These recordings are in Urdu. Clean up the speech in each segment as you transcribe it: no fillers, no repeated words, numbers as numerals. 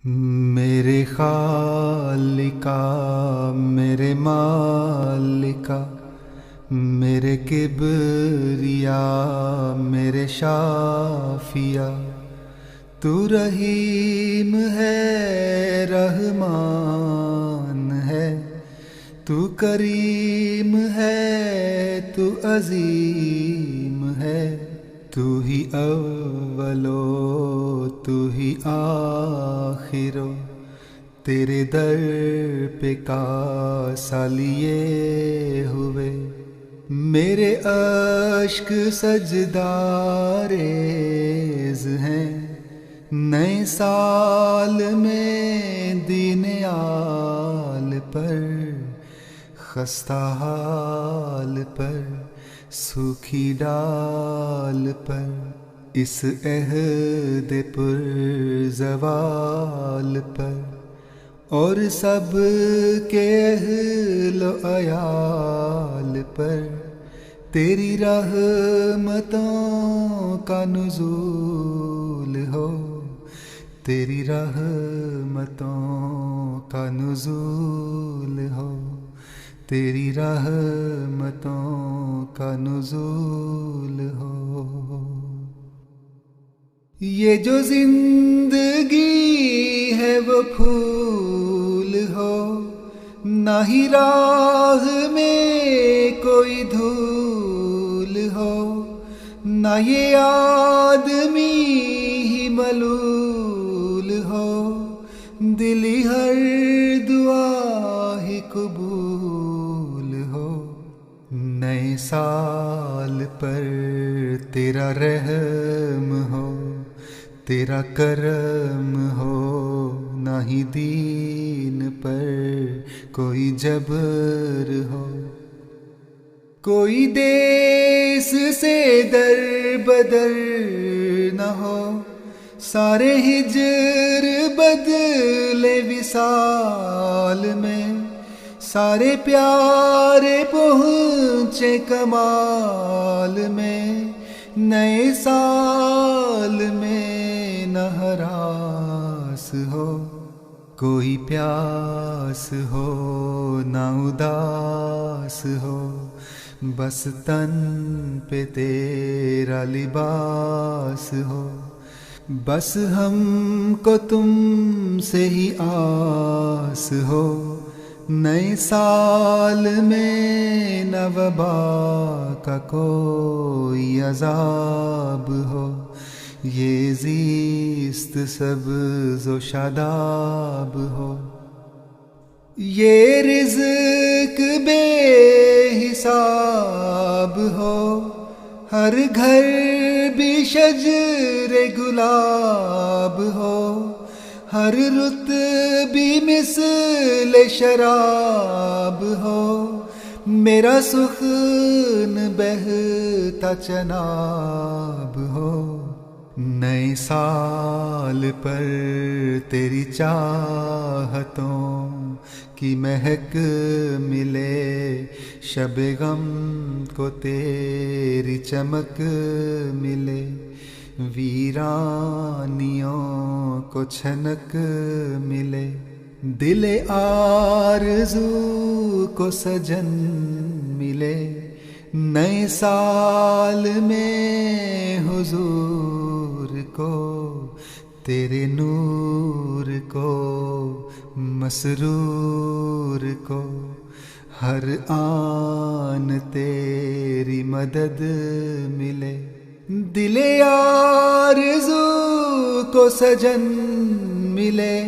میرے خالقا میرے مالکا میرے کبریا میرے شافیا، تو رحیم ہے رحمان ہے، تو کریم ہے تو عظیم ہے، تو ہی اولو تو ہی آخرو، تیرے در پہ کا سالیے ہوئے میرے اشک سجدہ ریز ہیں، نئے سال میں دین آل پر، خستہ حال پر، سوکھی ڈال پر، اس عہد پر زوال پر، اور سب کے اہل و عیال پر، تیری رحمتوں کا نزول ہو، تیری رحمتوں کا نزول ہو، تیری رحمتوں کا نزول ہو۔ یہ جو زندگی ہے وہ پھول ہو، نہ ہی راہ میں کوئی دھول ہو، نہ یہ آدمی ہی ملول ہو، دلی ہر دعا ہی قبول ہو، نئے سال پر تیرا رحم ہو، تیرا کرم ہو، نہ ہی دین پر کوئی جبر ہو، کوئی دیس سے در بدر نہ ہو، سارے ہجر بدلے وصال میں، سارے پیارے پہنچے کمال میں، نئے سال میں نہ ہراس ہو، کوئی پیاس ہو نہ اداس ہو، بس تن پہ تیرا لباس ہو، بس ہم کو تم سے ہی آس ہو، نئے سال میں نہ وبا کا کوئی عذاب ہو، یہ زیست سبز و شاداب ہو، یہ رزق بے حساب ہو، ہر گھر بھی شجر گلاب ہو، ہر رت بھی مثل شراب ہو، میرا سخن بہتا چناب ہو، نئے سال پر تیری چاہتوں کی مہک ملے، شب غم کو تیری چمک ملے، ویرانیوں کو چھنک ملے، دل آرزو کو سجن ملے، نئے سال میں حضور کو، تیرے نور کو، مسرور کو، ہر آن تیری مدد ملے، دل آرزو کو سجن ملے،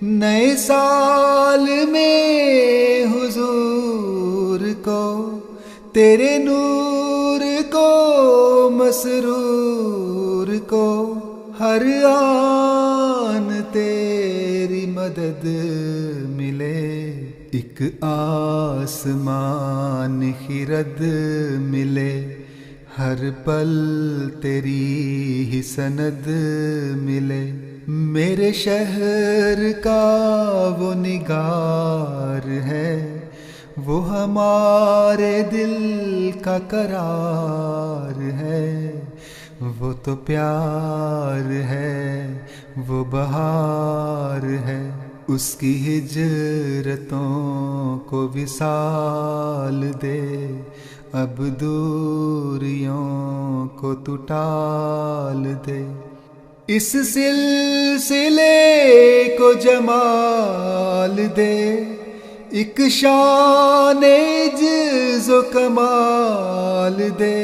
نئے سال میں حضور کو، تیرے نور کو، مسرور کو، ہر آن تیری مدد ملے، ایک آسمان خرد ملے، ہر پل تیری ہی سند ملے، میرے شہر کا وہ نگار ہے، وہ ہمارے دل کا قرار ہے، وہ تو پیار ہے، وہ بہار پیار ہے، اس کی ہجرتوں کو وصال دے، اب دوریوں کو تو ٹال دے، اس سلسلے کو جمال دے، ایک شان عجز و کمال دے،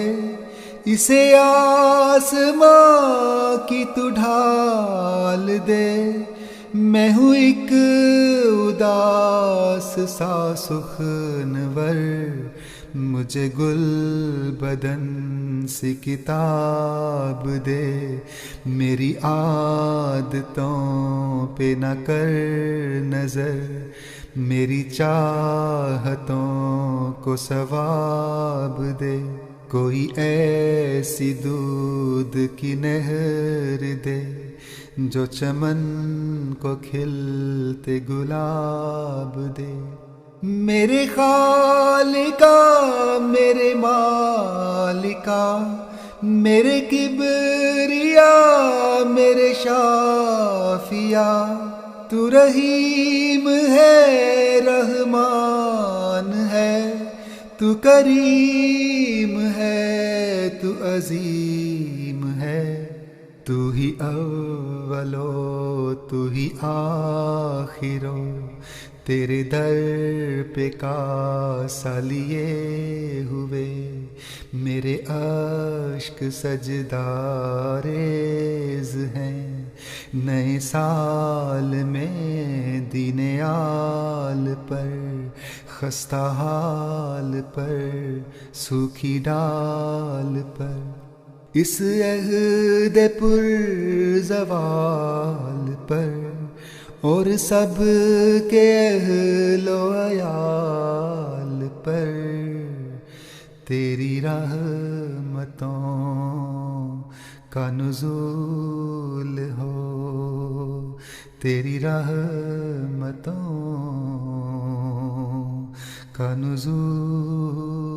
اسے آسماں کی تو ڈھال دے، میں ہوں ایک اداس سا سخنور، مجھے گل بدن سی کتاب دے، میری عادتوں پہ نہ کر نظر، میری چاہتوں کو ثواب دے، کوئی ایسی دودھ کی نہر دے جو چمن کو کھلتے گلاب دے، میرے خالقا میرے مالکا، میرے کبریا میرے شافیا، تو رحیم ہے رحمان ہے، تو کریم ہے تو عظیم ہے، تو ہی اولو تو ہی آخرو، تیرے در پہ کاسا لیے ہوئے، میرے اشک سجدہ ریز ہیں، نئے سال میں دین آل پر، خستہ حال پر، سوکھی ڈال پر، اس عہد پر زوال پر، اور سب کے اہل و عیال پر، تیری رحمتوں کا نزول ہو، تیری رحمتوں کا نزول